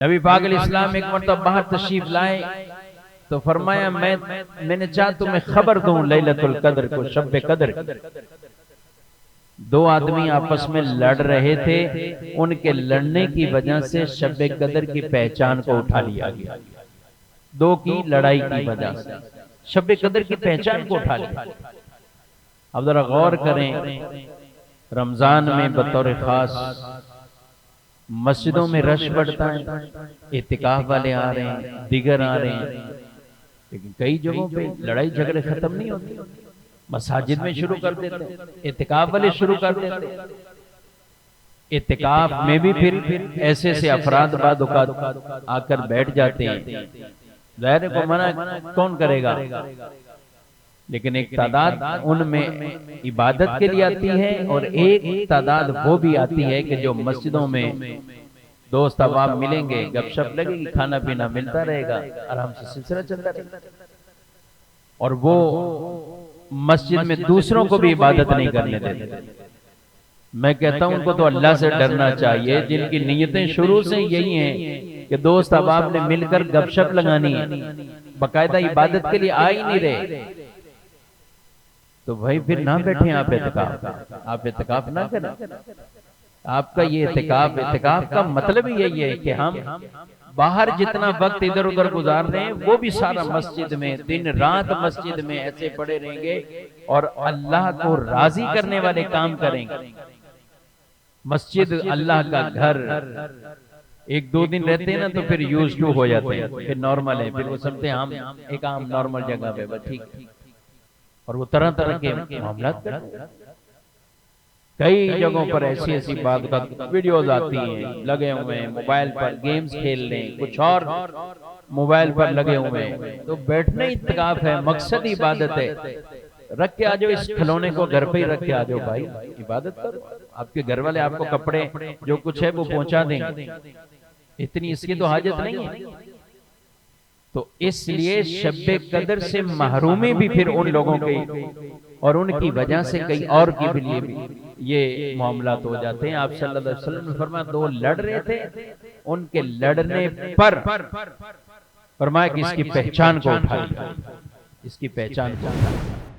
نبی پاک علیہ السلام ایک مرتبہ باہر تشریف لائے تو فرمایا میں نے چاہا تمہیں خبر دوں لیلۃ القدر کو، شب قدر۔ دو آدمی آپس میں لڑ رہے تھے، ان کے لڑنے کی وجہ سے شب قدر کی پہچان کو اٹھا لیا گیا۔ دو کی لڑائی کی وجہ سے شب قدر کی پہچان کو اٹھا لیا۔ اب ذرا غور کریں، رمضان میں بطور خاص مسجدوں میں رش بڑھتا ہے، اعتکاف والے آ رہے ہیں، دیگر آ رہے ہیں، لیکن کئی جگہوں پہ لڑائی جھگڑے ختم نہیں ہوتے، مساجد میں شروع کر دیتے ہیں، اعتکاف والے شروع کر دیتے ہیں۔ اعتکاف میں بھی پھر ایسے سے افراد بعد اوقات آ کر بیٹھ جاتے ہیں، ظاہر کو منع کون کرے گا، لیکن ایک تعداد ان میں عبادت کے لیے آتی ہے، اور ایک تعداد وہ بھی آتی ہے کہ جو مسجدوں میں دوست احباب ملیں گے، گپ شپ لگے گی، کھانا پینا ملتا رہے گا، آرام سے سلسلہ چلتا رہے گا، اور وہ مسجد میں دوسروں کو بھی عبادت نہیں کرنے دیتے۔ میں کہتا ہوں ان کو تو اللہ سے ڈرنا چاہیے، جن کی نیتیں شروع سے یہی ہیں کہ دوست احباب نے مل کر گپ شپ لگانی ہے، باقاعدہ عبادت کے لیے آ ہی نہیں رہے، تو بھائی پھر نہ بیٹھیں آپ اعتکاف نہ کریں۔ آپ کا یہ اعتکاف کا مطلب ہی یہی ہے کہ ہم باہر جتنا وقت ادھر ادھر گزار رہے ہیں وہ بھی سارا مسجد میں، دن رات مسجد میں ایسے پڑے رہیں گے اور اللہ کو راضی کرنے والے کام کریں گے۔ مسجد اللہ کا گھر، ایک دو دن رہتے ہیں نا تو پھر یوز ٹو ہو جاتے ہیں، پھر نارمل ہے، پھر وہ سمجھتے ہیں ہم ایک عام نارمل جگہ پہ بس ٹھیک، اور وہ طرح طرح کے معاملات کرتے ہیں۔ کئی جگہوں پر ایسی ایسی بات ویڈیوز آتی ہیں، لگے ہوئے ہیں موبائل پر گیمز کھیل رہے ہیں، کچھ اور موبائل پر لگے ہوئے ہیں، تو بیٹھنا اعتکاف ہے، مقصد عبادت ہے۔ رکھ کے آجو اس کھلونے کو گھر پہ ہی رکھ کے آجو بھائی، عبادت کرو، آپ کے گھر والے آپ کو کپڑے جو کچھ ہے وہ پہنچا دیں گے، اتنی اس کی تو حاجت نہیں ہے۔ تو اس لیے شب قدر سے محرومی بھی پھر ان لوگوں کی اور ان کی وجہ سے کئی اور کے لیے بھی یہ معاملات ہو جاتے ہیں۔ آپ صلی اللہ علیہ وسلم نے فرمایا دو لڑ رہے تھے، ان کے لڑنے پر فرمایا کہ اس کی پہچان کو اٹھا لیا، اس کی پہچان کو اٹھا لیا۔